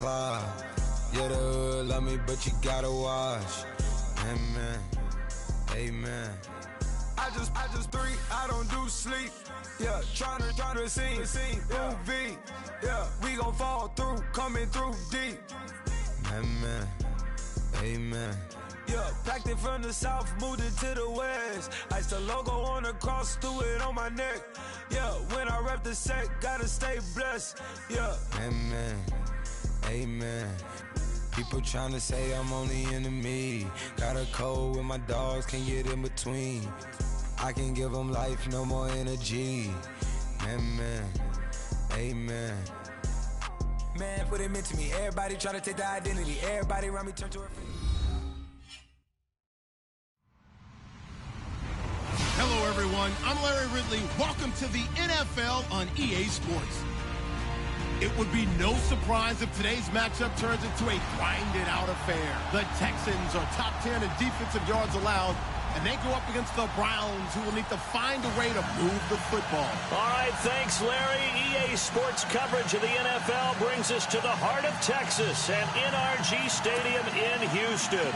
Yeah, the hood love me, but you gotta watch. Amen, amen. I just three, I don't do sleep. Yeah, tryna sing, UV. Yeah, we gon' fall through, coming through deep. Amen, amen. Yeah, packed it from the south, moved it to the west. Iced the logo on the cross, threw it on my neck. Yeah, when I rep the set, gotta stay blessed. Yeah, amen, amen. People tryna say I'm on the enemy. Got a code with my dogs, can't get in between. I can give them life, no more energy. Amen, amen. Man, what it meant to me. Everybody try to take the identity. Everybody around me turn to her. Hello, everyone. I'm Larry Ridley. Welcome to the NFL on EA Sports. It would be no surprise if today's matchup turns into a grinded-out affair. The Texans are top 10 in defensive yards allowed, and they go up against the Browns, who will need to find a way to move the football. All right, thanks, Larry. EA Sports coverage of the NFL brings us to the heart of Texas at NRG Stadium in Houston.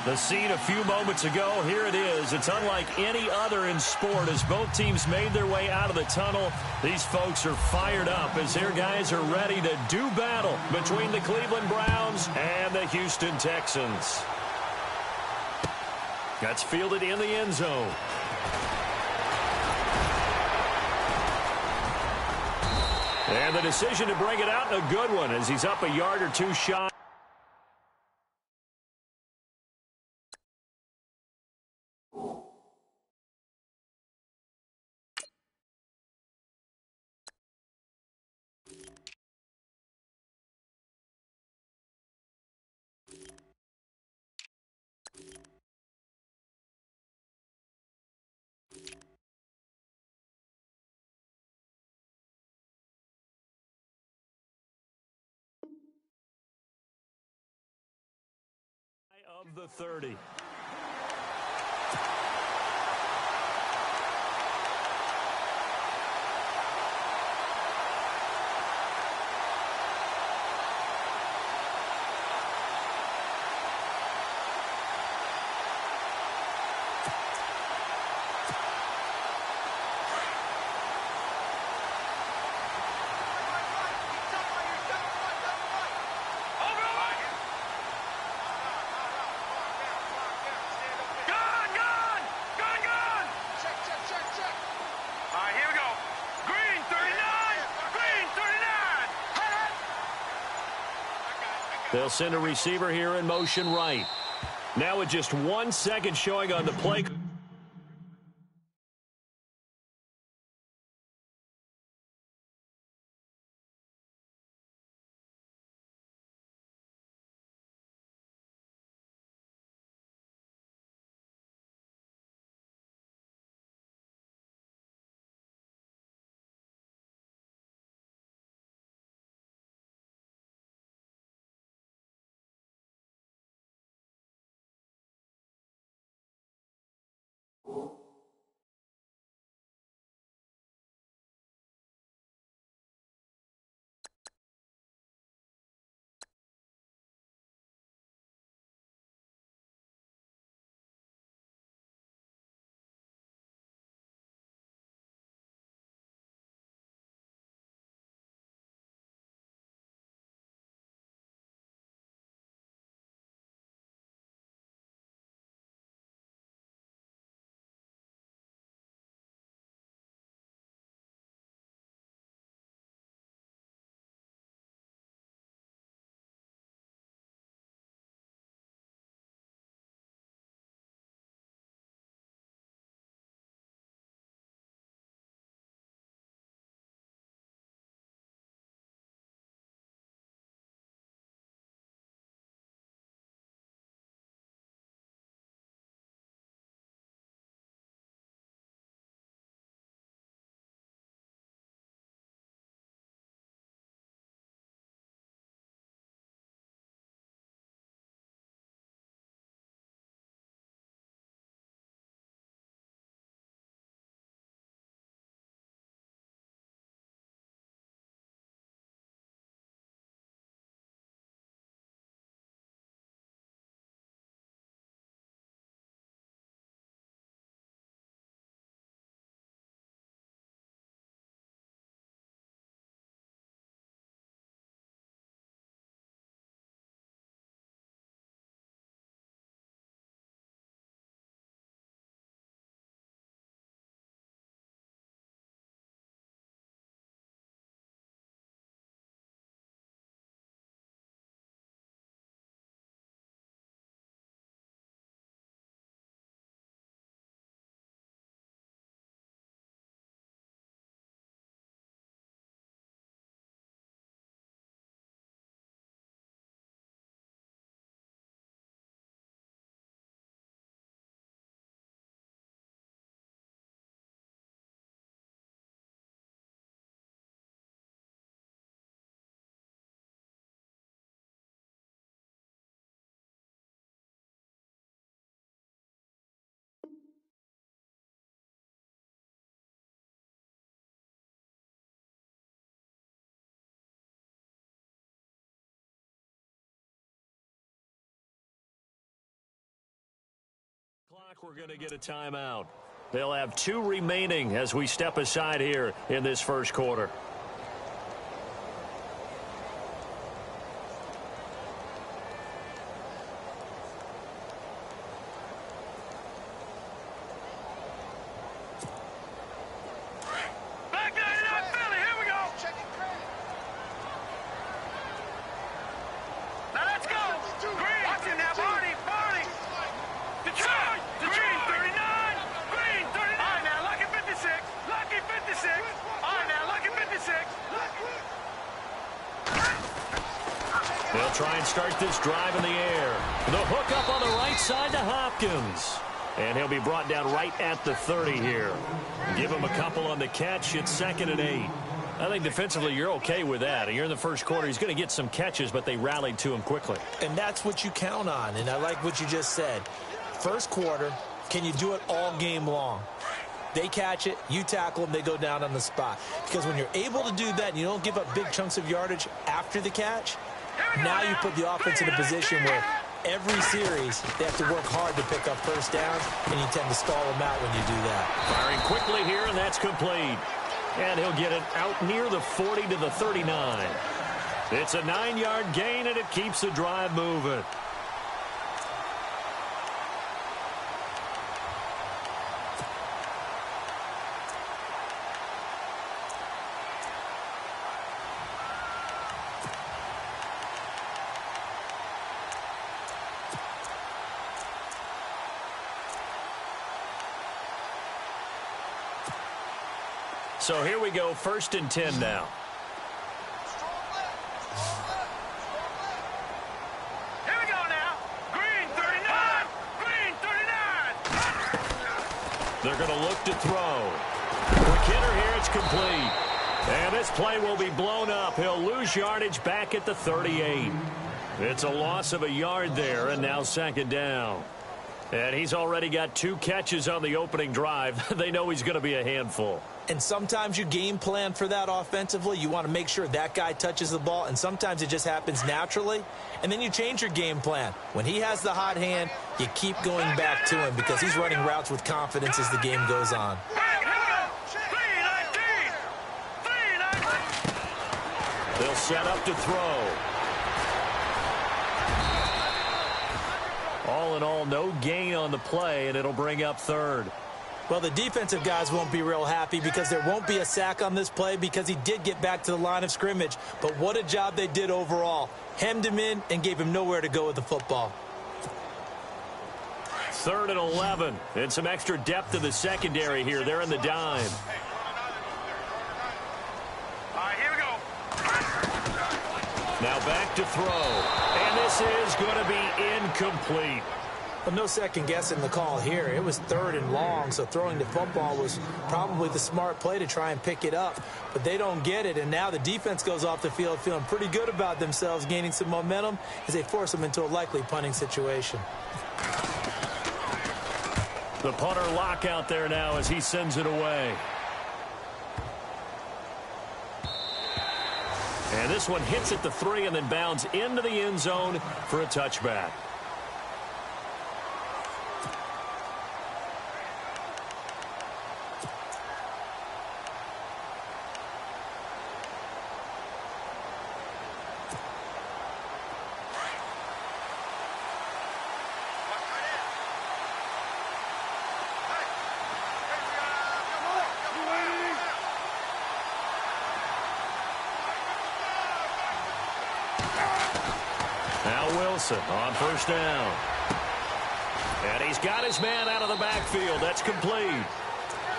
The scene a few moments ago, here it is. It's unlike any other in sport as both teams made their way out of the tunnel. These folks are fired up as their guys are ready to do battle between the Cleveland Browns and the Houston Texans. That's fielded in the end zone. And the decision to bring it out, a good one, as he's up a yard or two shy. Of the 30. They'll send a receiver here in motion right. Now with just 1 second showing on the play. We're going to get a timeout. They'll have 2 remaining as we step aside here in this first quarter. They'll try and start this drive in the air. The hook up on the right side to Hopkins. And he'll be brought down right at the 30 here. Give him a couple on the catch. It's 2nd and 8. I think defensively you're okay with that. You're in the first quarter. He's going to get some catches, but they rallied to him quickly. And that's what you count on. And I like what you just said. First quarter, can you do it all game long? They catch it, you tackle them, they go down on the spot. Because when you're able to do that and you don't give up big chunks of yardage after the catch, now you put the offense in a position where every series they have to work hard to pick up first downs, and you tend to stall them out when you do that. Firing quickly here, and that's complete. And he'll get it out near the 40 to the 39. It's a 9-yard gain, and it keeps the drive moving. So here we go, 1st and 10 now. Here we go now. Green 39. Green 39. They're going to look to throw. For Kidder here, it's complete. And this play will be blown up. He'll lose yardage back at the 38. It's a loss of a yard there, and now 2nd down. And he's already got 2 catches on the opening drive. They know he's going to be a handful. And sometimes you game plan for that offensively. You want to make sure that guy touches the ball, and sometimes it just happens naturally. And then you change your game plan. When he has the hot hand, you keep going back to him because he's running routes with confidence as the game goes on. They'll set up to throw. All in all, no gain on the play, and it'll bring up 3rd. Well, the defensive guys won't be real happy because there won't be a sack on this play because he did get back to the line of scrimmage. But what a job they did overall. Hemmed him in and gave him nowhere to go with the football. 3rd and 11. And some extra depth to the secondary here. They're in the dime. All right, here we go. Now back to throw. And this is going to be incomplete. But no second guessing the call here. It was 3rd and long, so throwing the football was probably the smart play to try and pick it up. But they don't get it, and now the defense goes off the field feeling pretty good about themselves, gaining some momentum as they force them into a likely punting situation. The punter lock out there now as he sends it away. And this one hits at the 3 and then bounds into the end zone for a touchback. On 1st down. And he's got his man out of the backfield. That's complete.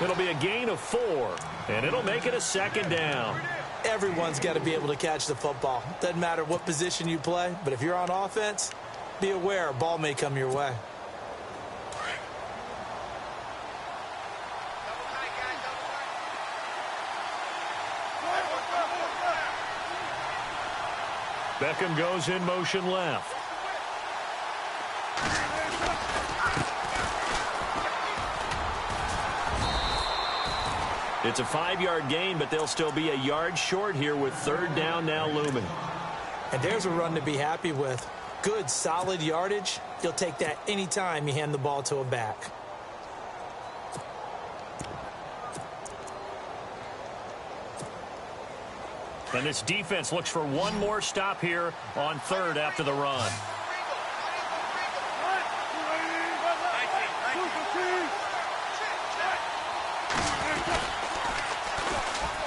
It'll be a gain of 4, and it'll make it a 2nd down. Everyone's got to be able to catch the football. Doesn't matter what position you play, but if you're on offense, be aware a ball may come your way. Beckham goes in motion left. It's a 5-yard gain, but they'll still be a yard short here with 3rd down now looming. And there's a run to be happy with. Good, solid yardage. You'll take that anytime you hand the ball to a back. And this defense looks for one more stop here on third after the run.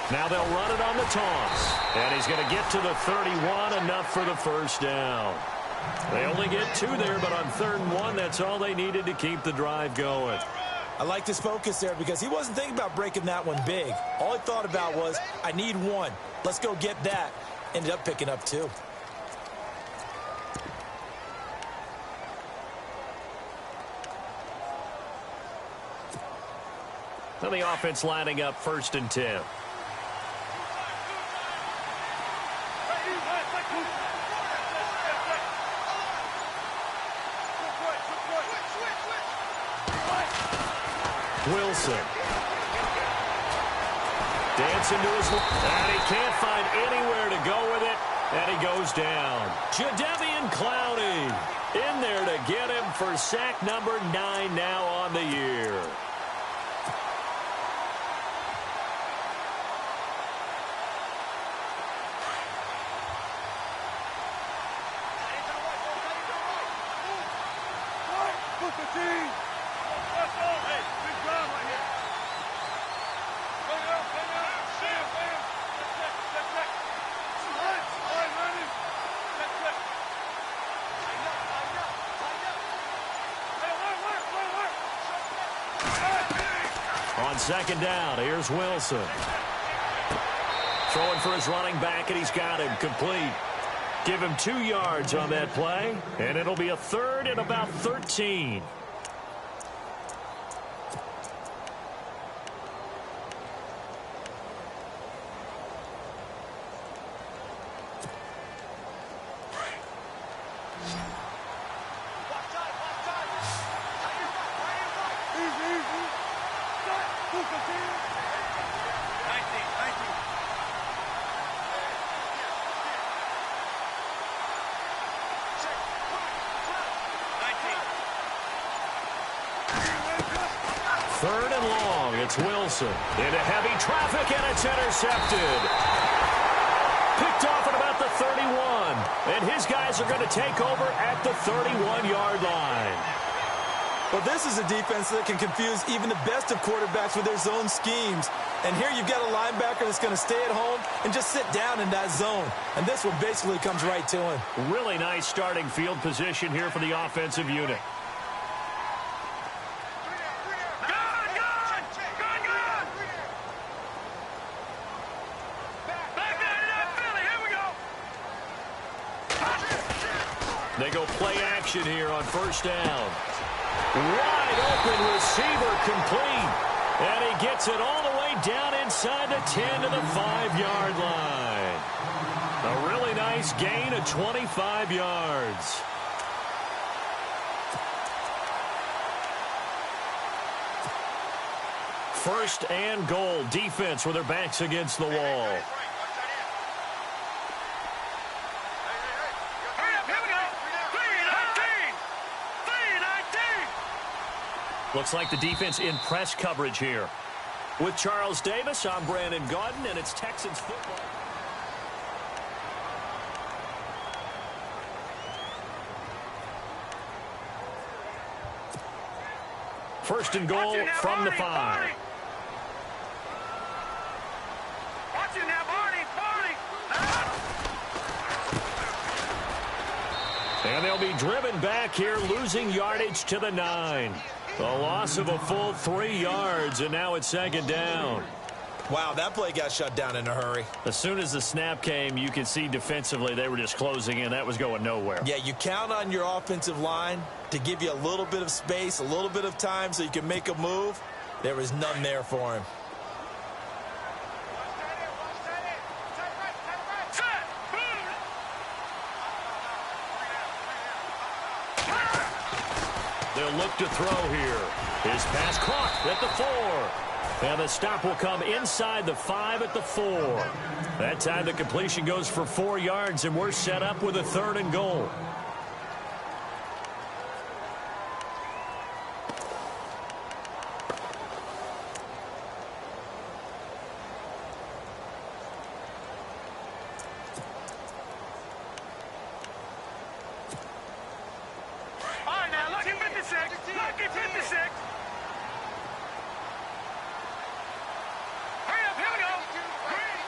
Now they'll run it on the toss. And he's going to get to the 31, enough for the first down. They only get 2 there, but on 3rd and 1, that's all they needed to keep the drive going. I liked his focus there because he wasn't thinking about breaking that one big. All he thought about was, I need 1. Let's go get that. Ended up picking up 2. Now the offense lining up 1st and 10. Wilson. Dancing to his left. And he can't find anywhere to go with it. And he goes down. Jadeveon Clowney in there to get him for sack number 9 now on the year. On 2nd down, here's Wilson. Throwing for his running back, and he's got him complete. Give him 2 yards on that play, and it'll be a 3rd and about 13. Third and long, it's Wilson. Into heavy traffic, and it's intercepted. Picked off at about the 31. And his guys are going to take over at the 31-yard line. Well, this is a defense that can confuse even the best of quarterbacks with their zone schemes. And here you've got a linebacker that's going to stay at home and just sit down in that zone. And this one basically comes right to him. Really nice starting field position here for the offensive unit. They go play action here on 1st down. Wide open receiver complete. And he gets it all the way down inside the 10 to the 5-yard line. A really nice gain of 25 yards. First and goal, defense with their backs against the wall. Looks like the defense in press coverage here. With Charles Davis, I'm Brandon Gaudin, and it's Texans football. First and goal from the 5. Watch it now, Barney. And they'll be driven back here, losing yardage to the 9. A loss of a full 3 yards, and now it's 2nd down. Wow, that play got shut down in a hurry. As soon as the snap came, you could see defensively they were just closing in. That was going nowhere. Yeah, you count on your offensive line to give you a little bit of space, a little bit of time so you can make a move. There was none there for him. They'll look to throw here. His pass caught at the 4. And the stop will come inside the 5 at the 4. That time the completion goes for 4 yards, and we're set up with a 3rd and goal. Lucky 56. Hurry up, here we go. Green.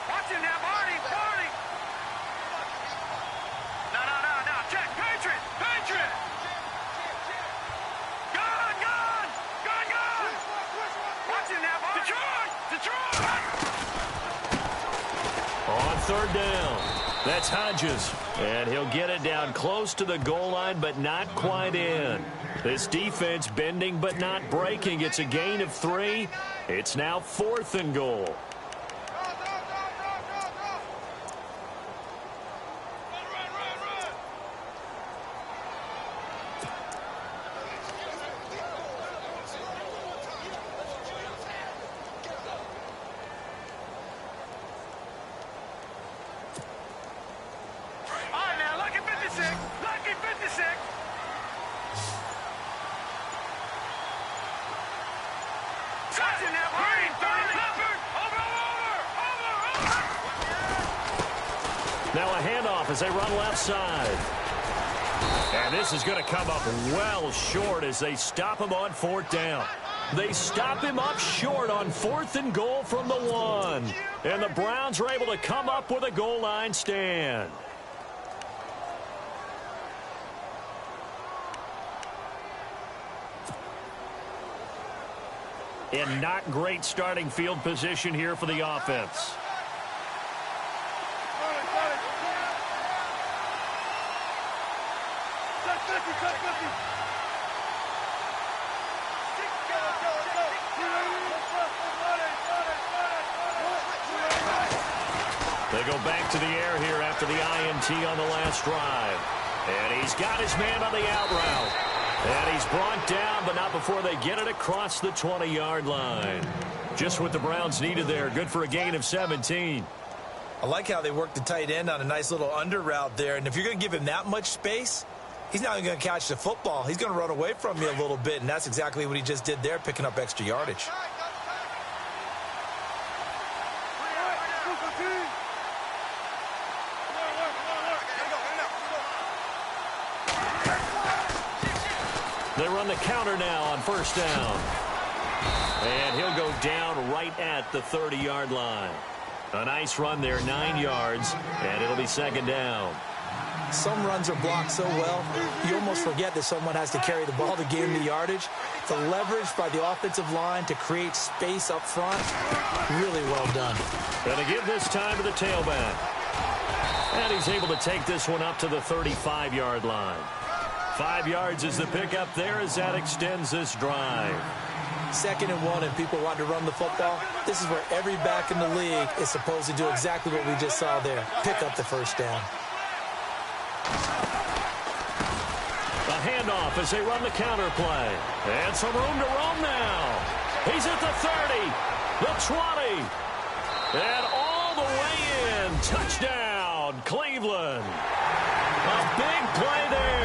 Watch him now, Barney. No. Check. Patriot. Gun. Watch him now, Barney. Detroit. On third down, that's Hodges. And he'll get it down close to the goal line, but not quite in. This defense bending but not breaking. It's a gain of 3. It's now 4th and goal. Now a handoff as they run left side. And this is going to come up well short as they stop him on 4th down. They stop him up short on 4th and goal from the 1. And the Browns are able to come up with a goal line stand. And not great starting field position here for the offense. They go back to the air here after the INT on the last drive. And he's got his man on the out route. And he's brought down, but not before they get it across the 20-yard line. Just what the Browns needed there. Good for a gain of 17. I like how they worked the tight end on a nice little under route there. And if you're going to give him that much space, he's not even going to catch the football. He's going to run away from you a little bit, and that's exactly what he just did there, picking up extra yardage. They run the counter now on 1st down. And he'll go down right at the 30-yard line. A nice run there, 9 yards, and it'll be 2nd down. Some runs are blocked so well, you almost forget that someone has to carry the ball to gain the yardage. The leverage by the offensive line to create space up front, really well done. Going to give this time to the tailback. And he's able to take this one up to the 35-yard line. 5 yards is the pickup there as that extends this drive. 2nd and 1, and people want to run the football. This is where every back in the league is supposed to do exactly what we just saw there. Pick up the 1st down. A handoff as they run the counter play. And some room to roam now. He's at the 30, the 20, and all the way in. Touchdown, Cleveland. A big play there.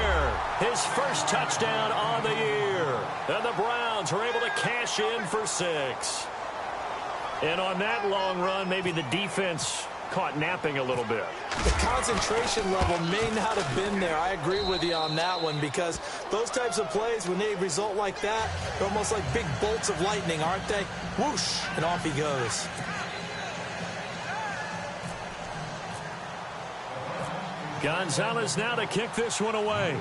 His first touchdown on the year. And the Browns are able to cash in for 6. And on that long run, maybe the defense caught napping a little bit. The concentration level may not have been there. I agree with you on that one, because those types of plays, when they result like that, they're almost like big bolts of lightning, aren't they? Whoosh, and off he goes. Gonzalez now to kick this one away.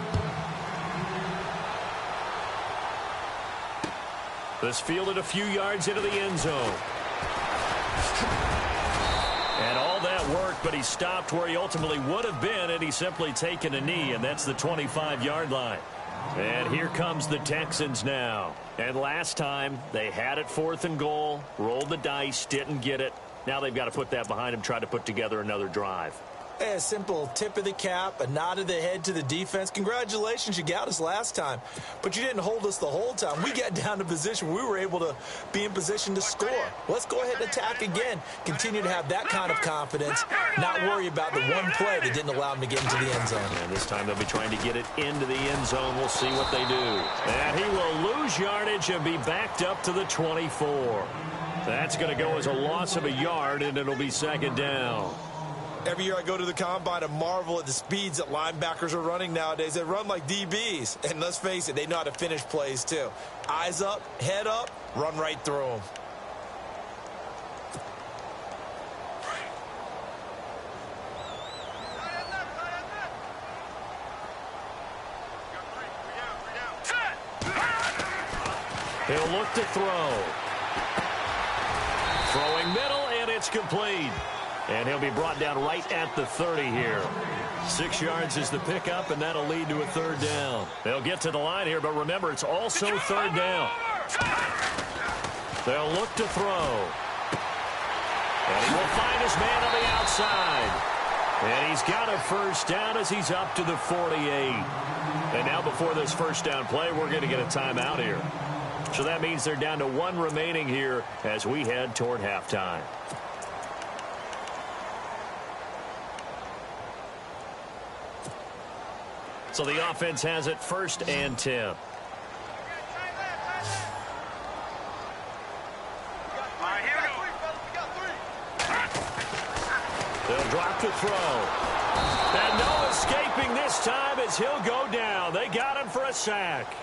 This fielded a few yards into the end zone. And all that work, but he stopped where he ultimately would have been had he simply taken a knee, and that's the 25-yard line. And here comes the Texans now. And last time, they had it 4th and goal, rolled the dice, didn't get it. Now they've got to put that behind them, try to put together another drive. A simple tip of the cap, a nod of the head to the defense. Congratulations, you got us last time. But you didn't hold us the whole time. We got down to position. We were able to be in position to score. Let's go ahead and attack again. Continue to have that kind of confidence. Not worry about the one play that didn't allow them to get into the end zone. And this time they'll be trying to get it into the end zone. We'll see what they do. And he will lose yardage and be backed up to the 24. That's going to go as a loss of a yard, and it'll be 2nd down. Every year I go to the combine and marvel at the speeds that linebackers are running nowadays. They run like DBs. And let's face it, they know how to finish plays too. Eyes up, head up, run right through them. He'll look to throw. Throwing middle, and it's complete. And he'll be brought down right at the 30 here. 6 yards is the pickup, and that'll lead to a third down. They'll get to the line here, but remember, it's also third down. They'll look to throw. And he will find his man on the outside. And he's got a first down as he's up to the 48. And now before this first down play, we're going to get a timeout here. So that means they're down to 1 remaining here as we head toward halftime. So the offense has it 1st and 10. All right, here we go. They'll drop to throw. And no escaping this time as he'll go down. They got him for a sack.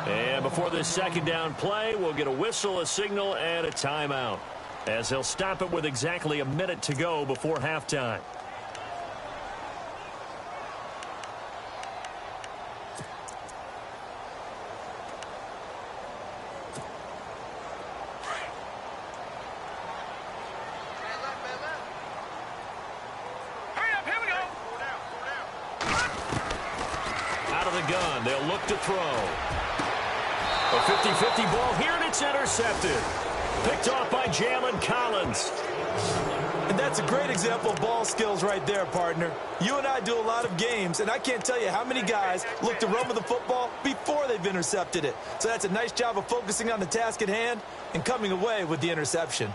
And before this second down play, we'll get a whistle, a signal, and a timeout, as he'll stop it with exactly a minute to go before halftime. Hurry up, here we go. Out of the gun, they'll look to throw. A 50-50 ball here, and it's intercepted. Picked off by Jalen Collins. And that's a great example of ball skills right there, partner. You and I do a lot of games, and I can't tell you how many guys look to run with the football before they've intercepted it. So that's a nice job of focusing on the task at hand and coming away with the interception.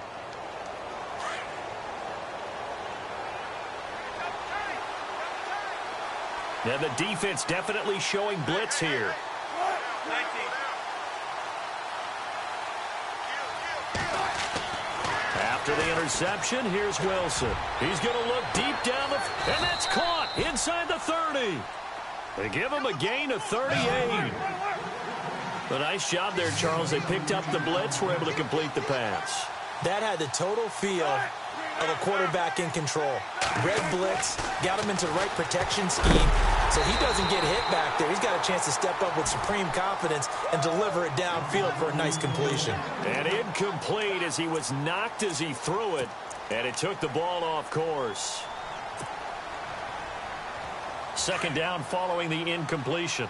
And the defense definitely showing blitz here. After the interception, here's Wilson. He's going to look deep down the... And that's caught inside the 30. They give him a gain of 38. A nice job there, Charles. They picked up the blitz, were able to complete the pass. That had the total feel of a quarterback in control. Red blitz, got him into the right protection scheme, so he doesn't get hit back there. He's got a chance to step up with supreme confidence and deliver it downfield for a nice completion. And incomplete as he was knocked as he threw it, and it took the ball off course. Second down following the incompletion.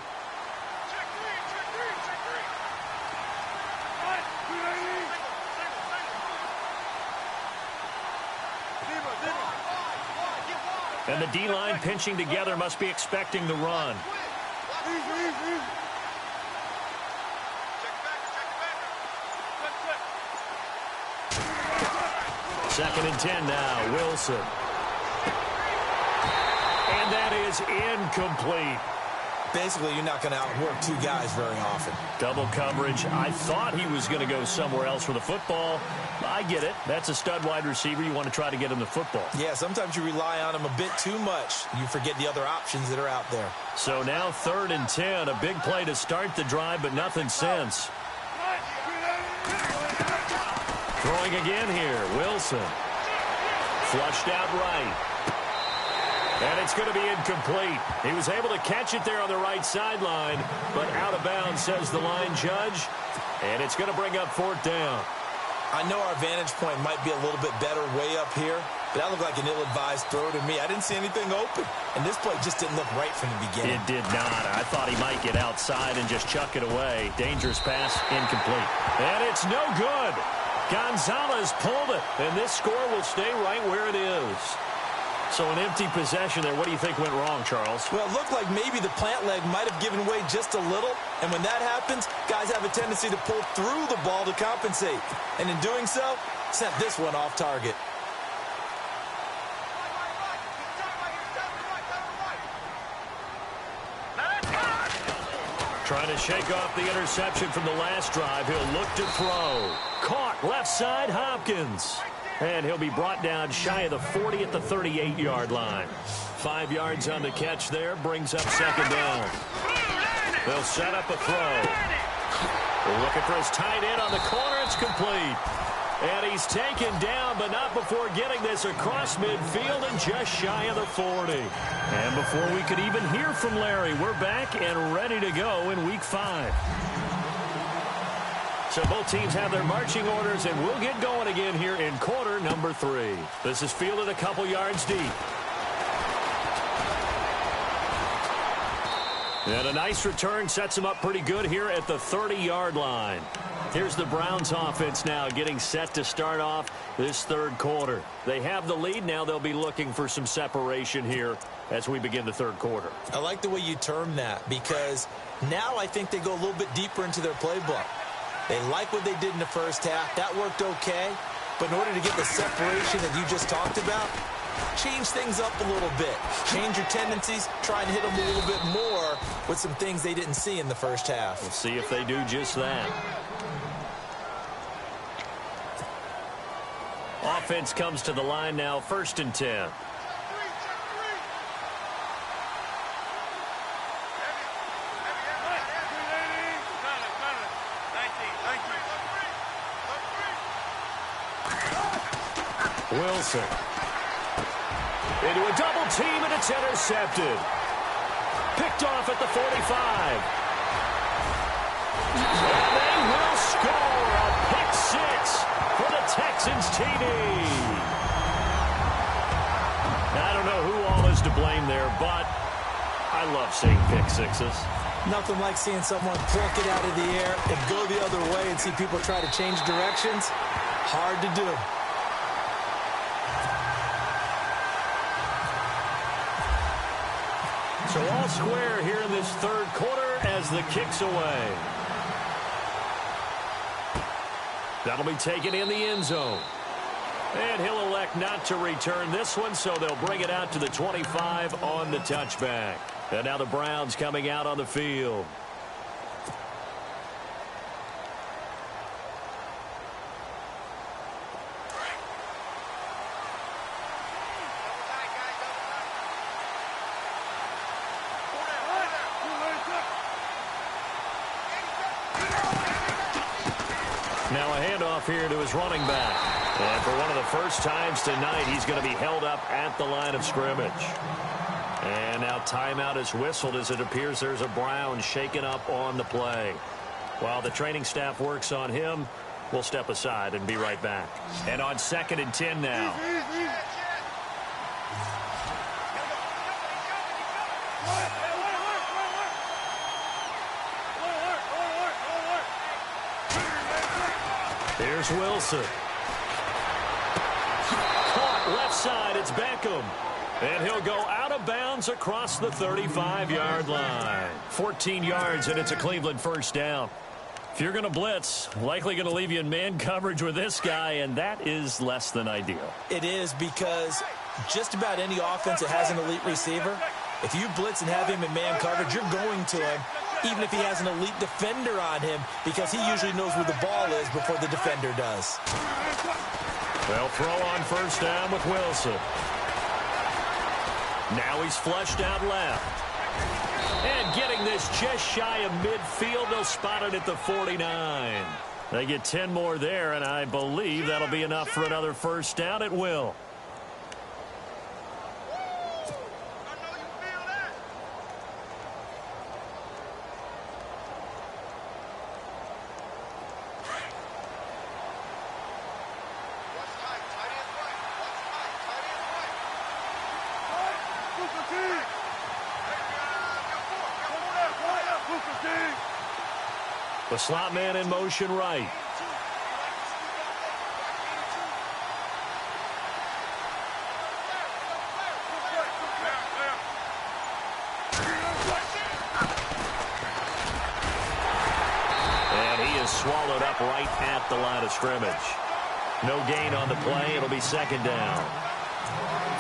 And the D-line pinching together must be expecting the run. Second and 10 now, Wilson. And that is incomplete. Basically, you're not going to outwork 2 guys very often. Double coverage. I thought he was going to go somewhere else with the football. I get it. That's a stud wide receiver. You want to try to get him the football. Yeah, sometimes you rely on him a bit too much. You forget the other options that are out there. So now 3rd and 10. A big play to start the drive, but nothing since. Throwing again here. Wilson. Flushed out right. And it's going to be incomplete. He was able to catch it there on the right sideline, but out of bounds, says the line judge. And it's going to bring up 4th down. I know our vantage point might be a little bit better way up here, but that looked like an ill-advised throw to me. I didn't see anything open, and this play just didn't look right from the beginning. It did not. I thought he might get outside and just chuck it away. Dangerous pass, incomplete. And it's no good. Gonzalez pulled it, and this score will stay right where it is. So an empty possession there. What do you think went wrong, Charles? Well, it looked like maybe the plant leg might have given way just a little. And when that happens, guys have a tendency to pull through the ball to compensate. And in doing so, sent this one off target. Trying to shake off the interception from the last drive. He'll look to throw. Caught left side, Hopkins. And he'll be brought down shy of the 40 at the 38-yard line. 5 yards on the catch there, brings up second down. They'll set up a throw. They're looking for his tight end on the corner. It's complete. And he's taken down, but not before getting this across midfield and just shy of the 40. And before we could even hear from Larry, we're back and ready to go in Week 5. So both teams have their marching orders, and we'll get going again here in quarter number 3. This is fielded a couple yards deep. And a nice return sets him up pretty good here at the 30-yard line. Here's the Browns offense now getting set to start off this third quarter. They have the lead. Now they'll be looking for some separation here as we begin the third quarter. I like the way you term that, because now I think they go a little bit deeper into their playbook. They like what they did in the first half. That worked okay. But in order to get the separation that you just talked about, change things up a little bit. Change your tendencies. Try and hit them a little bit more with some things they didn't see in the first half. We'll see if they do just that. Offense comes to the line now, 1st and 10. Wilson. Into a double team, and it's intercepted. Picked off at the 45. And they will score a pick 6 for the Texans TD. I don't know who all is to blame there, but I love seeing pick 6s. Nothing like seeing someone pluck it out of the air and go the other way and see people try to change directions. Hard to do. So all square here in this third quarter as the kick's away. That'll be taken in the end zone. And he'll elect not to return this one, so they'll bring it out to the 25 on the touchback. And now the Browns coming out on the field. Now a handoff here to his running back. And for one of the first times tonight, he's going to be held up at the line of scrimmage. And now timeout is whistled as it appears there's a Brown shaken up on the play. While the training staff works on him, we'll step aside and be right back. And on 2nd and 10 now. Here's Wilson. Caught left side. It's Beckham. And he'll go out of bounds across the 35-yard line. 14 yards, and it's a Cleveland first down. If you're going to blitz, likely going to leave you in man coverage with this guy, and that is less than ideal. It is, because just about any offense that has an elite receiver, if you blitz and have him in man coverage, you're going to him, even if he has an elite defender on him, because he usually knows where the ball is before the defender does. They'll throw on first down with Wilson. Now he's flushed out left. And getting this just shy of midfield, they'll spot it at the 49. They get 10 more there, and I believe that'll be enough for another first down. It will. The slot man in motion right. And he is swallowed up right at the line of scrimmage. No gain on the play. It'll be second down.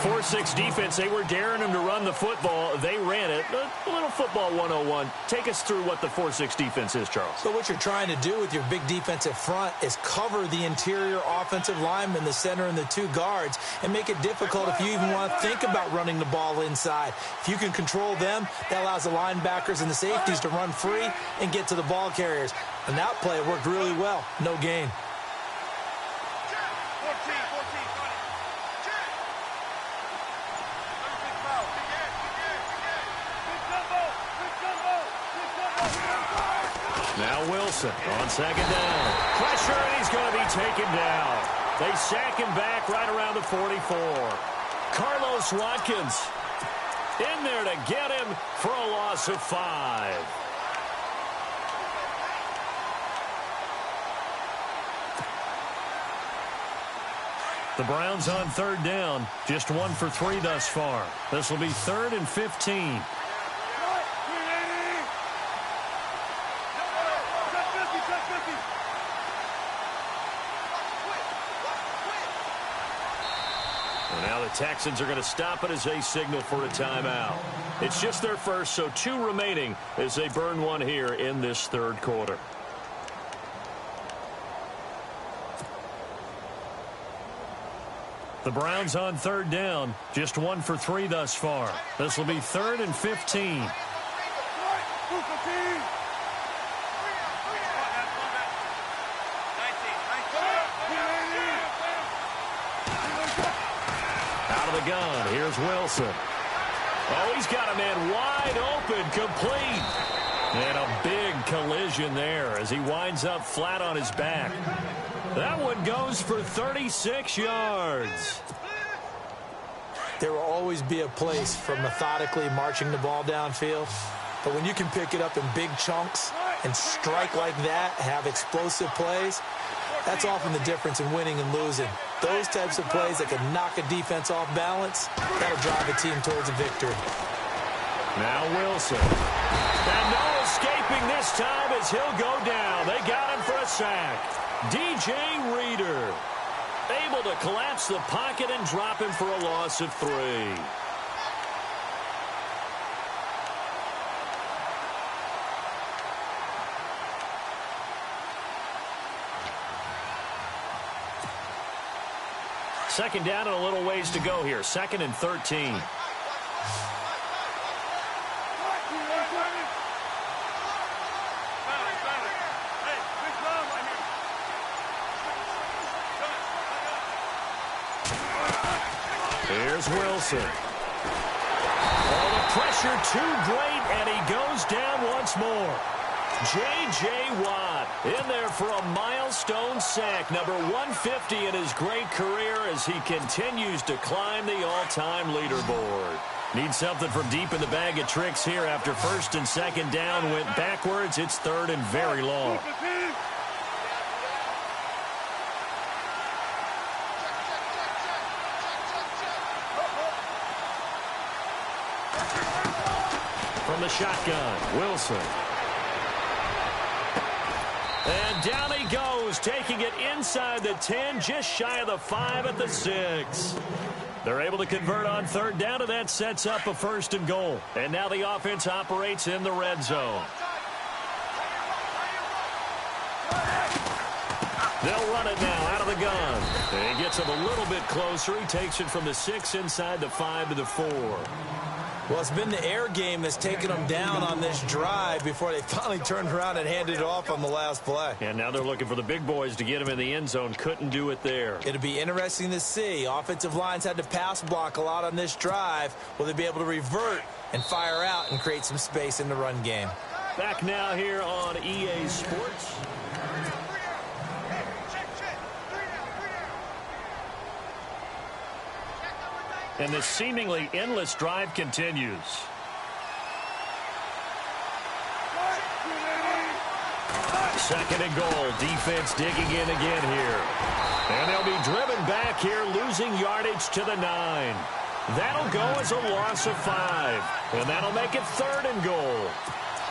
4-6 defense, they were daring him to run the football. They ran it. A little football 101. Take us through what the 4-6 defense is, Charles. So what you're trying to do with your big defensive front is cover the interior offensive lineman, the center, and the two guards, and make it difficult if you even want to think about running the ball inside. If you can control them, that allows the linebackers and the safeties to run free and get to the ball carriers. And that play worked really well. No gain. Now Wilson on second down. Pressure, and he's going to be taken down. They sack him back right around the 44. Carlos Watkins in there to get him for a loss of 5. The Browns on third down, just 1 for 3 thus far. This will be 3rd and 15. Now the Texans are going to stop it as they signal for a timeout. It's just their first, so 2 remaining as they burn 1 here in this third quarter. The Browns on third down, just 1 for 3 thus far. This will be 3rd and 15. Gun. Here's Wilson. Oh, he's got a man wide open, complete. And a big collision there as he winds up flat on his back. That one goes for 36 yards. There will always be a place for methodically marching the ball downfield. But when you can pick it up in big chunks and strike like that, have explosive plays, that's often the difference in winning and losing. Those types of plays that can knock a defense off balance, that'll drive a team towards a victory. Now Wilson. And no escaping this time as he'll go down. They got him for a sack. DJ Reader able to collapse the pocket and drop him for a loss of 3. Second down and a little ways to go here. 2nd and 13. Here's Wilson. Oh, the pressure too great, and he goes down once more. J.J. Watt in there for a milestone sack, number 150 in his great career as he continues to climb the all-time leaderboard. Needs something from deep in the bag of tricks here after 1st and 2nd down went backwards. It's 3rd and very long. From the shotgun, Wilson. And down he goes, taking it inside the 10, just shy of the 5 at the 6. They're able to convert on third down, and that sets up a 1st and goal. And now the offense operates in the red zone. They'll run it now out of the gun. And he gets him a little bit closer. He takes it from the 6 inside the 5 to the 4. Well, it's been the air game that's taken them down on this drive before they finally turned around and handed it off on the last play. And now they're looking for the big boys to get him in the end zone. Couldn't do it there. It'll be interesting to see. Offensive lines had to pass block a lot on this drive. Will they be able to revert and fire out and create some space in the run game? Back now here on EA Sports. And this seemingly endless drive continues. Second and goal. Defense digging in again here. And they'll be driven back here, losing yardage to the 9. That'll go as a loss of 5. And that'll make it 3rd and goal.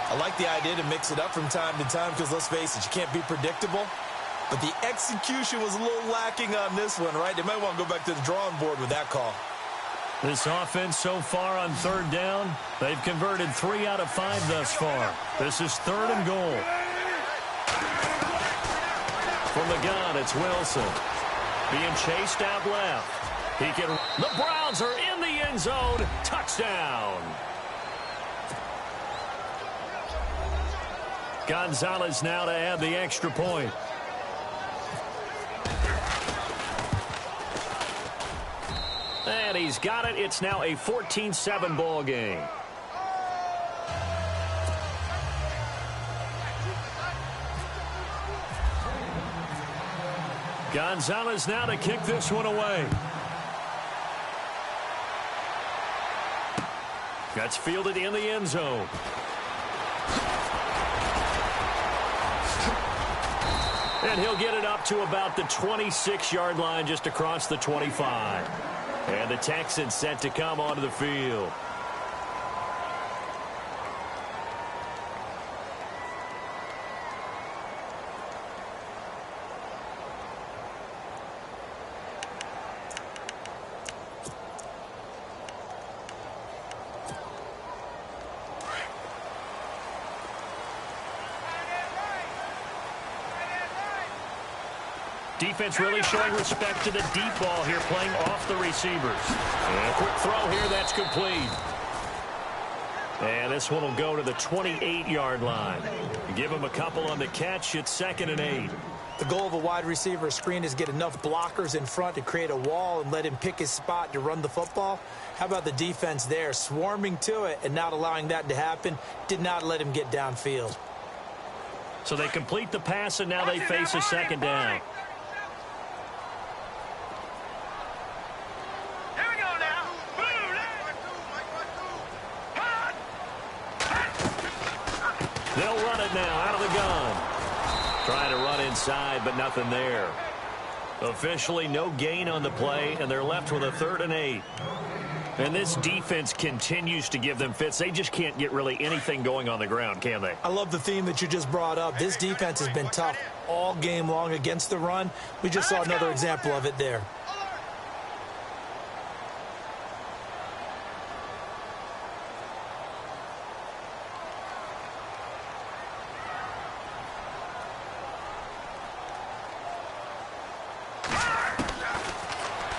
I like the idea to mix it up from time to time because, let's face it, you can't be predictable. But the execution was a little lacking on this one, right? They might want to go back to the drawing board with that call. This offense so far on third down, they've converted 3 out of 5 thus far. This is 3rd and goal. From the gun, it's Wilson. Being chased out left. The Browns are in the end zone. Touchdown. Gonzalez now to add the extra point. And he's got it. It's now a 14-7 ball game. Gonzalez now to kick this one away. That's fielded in the end zone. And he'll get it up to about the 26-yard line, just across the 25. And the Texans set to come onto the field. Defense really showing respect to the deep ball here, playing off the receivers. And a quick throw here, that's complete. And this one will go to the 28-yard line. Give him a couple on the catch. It's 2nd and 8. The goal of a wide receiver screen is get enough blockers in front to create a wall and let him pick his spot to run the football. How about the defense there, swarming to it and not allowing that to happen? Did not let him get downfield. So they complete the pass, and now they face a 2nd down. They'll run it now out of the gun. Trying to run inside, but nothing there. Officially no gain on the play, and they're left with a 3rd and 8. And this defense continues to give them fits. They just can't get really anything going on the ground, can they? I love the theme that you just brought up. This defense has been tough all game long against the run. We just saw another example of it there.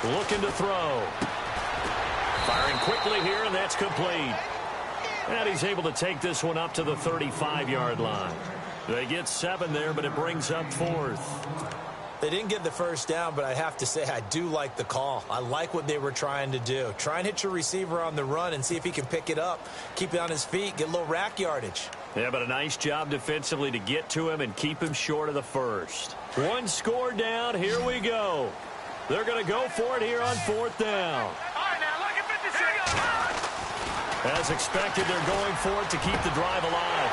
Looking to throw. Firing quickly here, and that's complete. And he's able to take this one up to the 35-yard line. They get 7 there, but it brings up 4th. They didn't get the first down, but I have to say I do like the call. I like what they were trying to do. Try and hit your receiver on the run and see if he can pick it up. Keep it on his feet, get a little rack yardage. Yeah, but a nice job defensively to get to him and keep him short of the first. 1 score down. Here we go. They're going to go for it here on 4th down. As expected, they're going for it to keep the drive alive.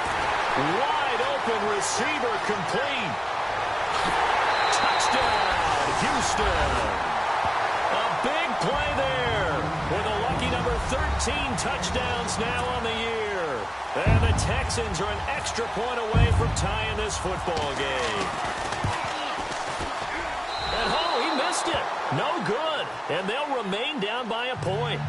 Wide open receiver complete. Touchdown, Houston. A big play there with a lucky number 13 touchdowns now on the year. And the Texans are an extra point away from tying this football game. And he missed it. No good. And they'll remain down by a point.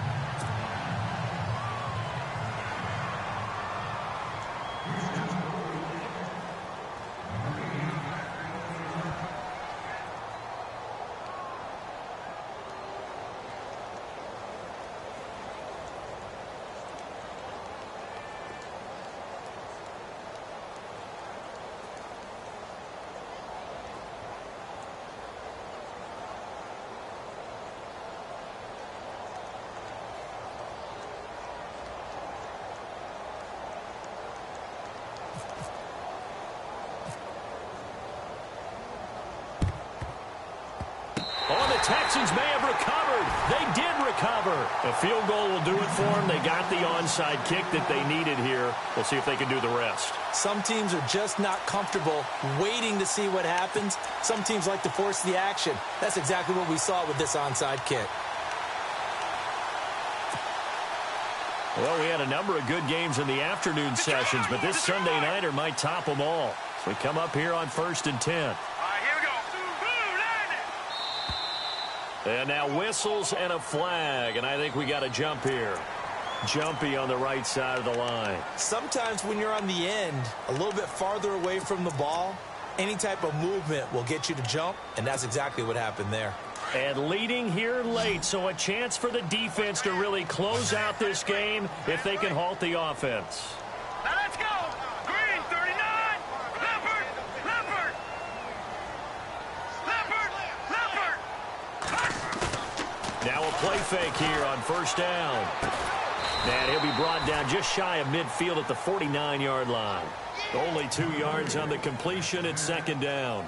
Texans may have recovered. They did recover. A field goal will do it for them. They got the onside kick that they needed here. We'll see if they can do the rest. Some teams are just not comfortable waiting to see what happens. Some teams like to force the action. That's exactly what we saw with this onside kick. Well, we had a number of good games in the afternoon sessions, but this Sunday nighter might top them all. So we come up here on 1st and 10. And now whistles and a flag, and I think we got a jump here. Jumpy on the right side of the line. Sometimes when you're on the end, a little bit farther away from the ball, any type of movement will get you to jump, and that's exactly what happened there. And leading here late, so a chance for the defense to really close out this game if they can halt the offense. Now let's go. Green, 39. Leopard, Leopard. Leopard, Leopard. Now a play fake here on first down. And he'll be brought down just shy of midfield at the 49-yard line. Only 2 yards on the completion at second down.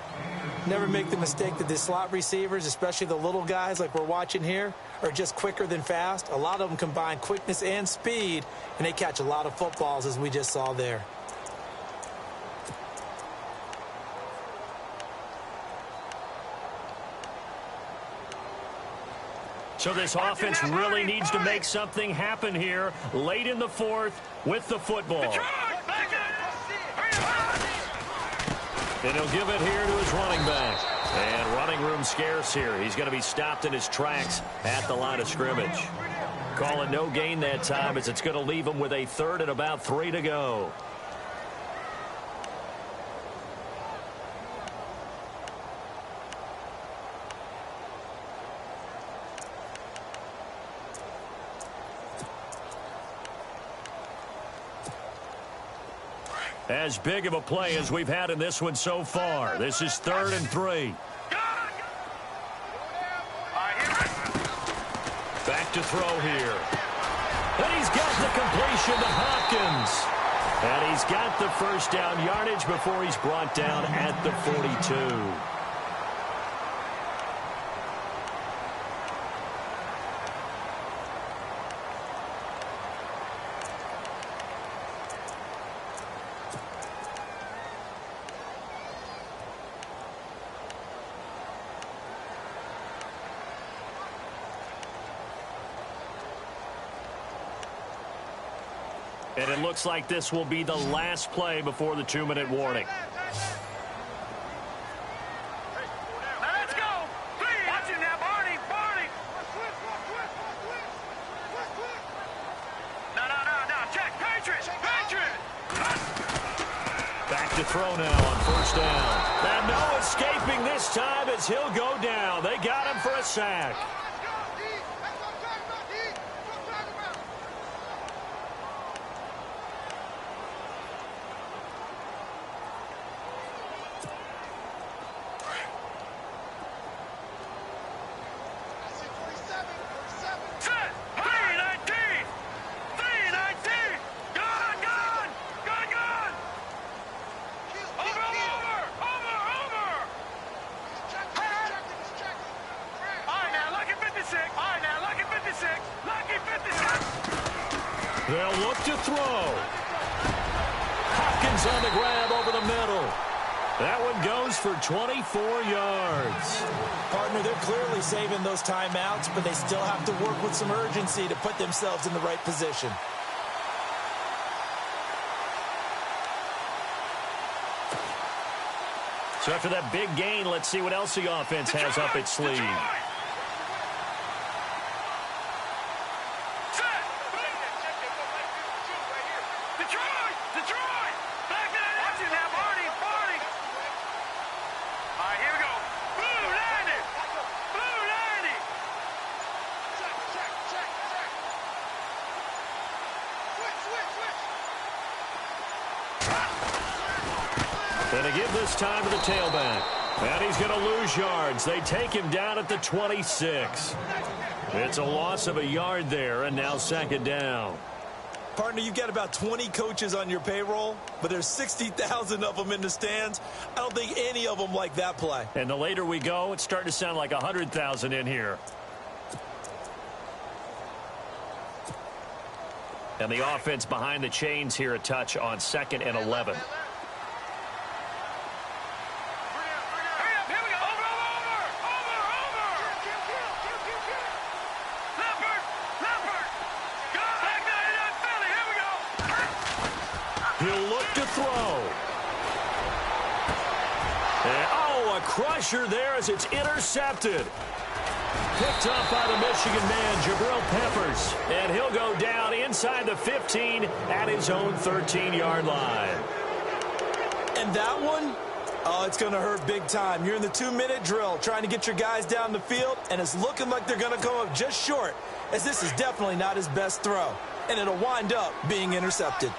Never make the mistake that the slot receivers, especially the little guys like we're watching here, are just quicker than fast. A lot of them combine quickness and speed, and they catch a lot of footballs, as we just saw there. So this offense really needs to make something happen here late in the fourth with the football. And he'll give it here to his running back. And running room scarce here. He's going to be stopped in his tracks at the line of scrimmage. Calling no gain that time as it's going to leave him with a third and about 3 to go. As big of a play as we've had in this one so far. This is 3rd and 3. Back to throw here. And he's got the completion to Hopkins. And he's got the first down yardage before he's brought down at the 42. And it looks like this will be the last play before the 2-minute warning. Let's go. Watch him now, Barney. No. Check. Patriot. Back to throw now on first down. And no escaping this time as he'll go down. They got him for a sack. They'll look to throw. Hopkins on the grab over the middle. That one goes for 24 yards. Partner, they're clearly saving those timeouts, but they still have to work with some urgency to put themselves in the right position. So after that big gain, let's see what else the offense has up its sleeve. And to give this time to the tailback. And he's going to lose yards. They take him down at the 26. It's a loss of a yard there, and now second down. Partner, you've got about 20 coaches on your payroll, but there's 60,000 of them in the stands. I don't think any of them like that play. And the later we go, it's starting to sound like 100,000 in here. And the offense behind the chains here a touch on 2nd and 11. He'll look to throw. And, oh, a crusher there as it's intercepted. Picked off by the Michigan man, Jabril Peppers. And he'll go down inside the 15 at his own 13-yard line. And that one, oh, it's going to hurt big time. You're in the 2-minute drill trying to get your guys down the field, and it's looking like they're going to come up just short, as this is definitely not his best throw. And it'll wind up being intercepted.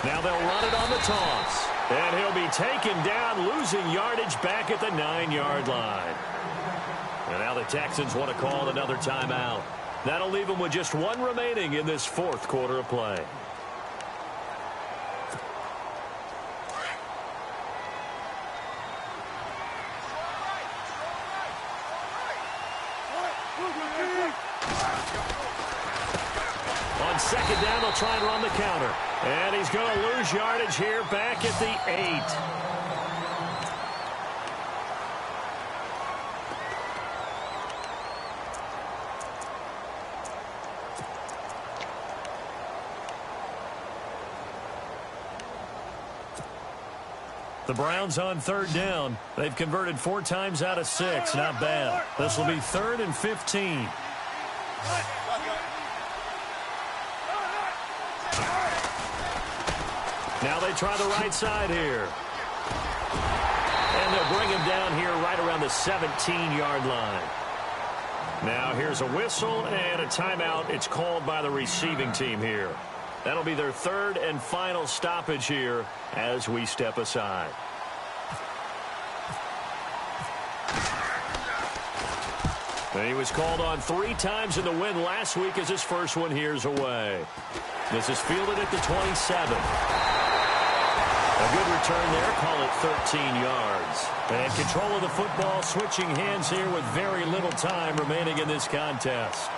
Now they'll run it on the toss. And he'll be taken down, losing yardage back at the 9-yard line. And now the Texans want to call another timeout. That'll leave them with just one remaining in this fourth quarter of play. On second down, they'll try and run the counter. And he's going to lose yardage here back at the 8. The Browns on third down. They've converted 4 times out of 6. Not bad. This will be 3rd and 15. Now they try the right side here. And they'll bring him down here right around the 17-yard line. Now here's a whistle and a timeout. It's called by the receiving team here. That'll be their 3rd and final stoppage here as we step aside. And he was called on 3 times in the win last week as his first one here's away. This is fielded at the 27. A good return there, call it 13 yards. And control of the football, switching hands here with very little time remaining in this contest.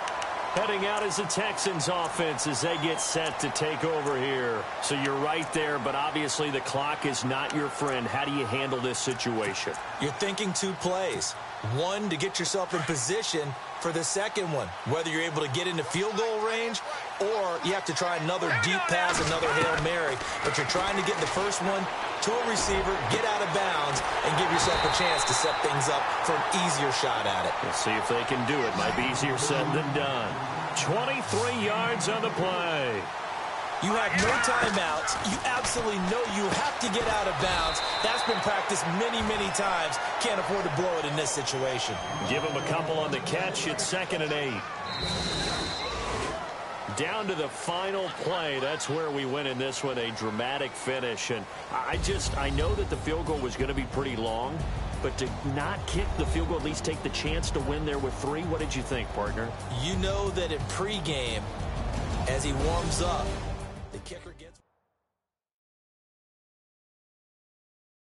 Heading out is the Texans offense as they get set to take over here. So you're right there, but obviously the clock is not your friend. How do you handle this situation? You're thinking 2 plays. One, to get yourself in position for the second one, whether you're able to get into field goal range or you have to try another deep pass, another Hail Mary. But you're trying to get the first one to a receiver, get out of bounds, and give yourself a chance to set things up for an easier shot at it. We'll see if they can do it. Might be easier said than done. 23 yards on the play. You have no timeouts. You absolutely know you have to get out of bounds. That's been practiced many, many times. Can't afford to blow it in this situation. Give him a couple on the catch. It's 2nd and 8. Down to the final play. That's where we win in this one. A dramatic finish. And I know that the field goal was going to be pretty long. But to not kick the field goal, at least take the chance to win there with 3, what did you think, partner? You know that in pregame, as he warms up, the kicker gets...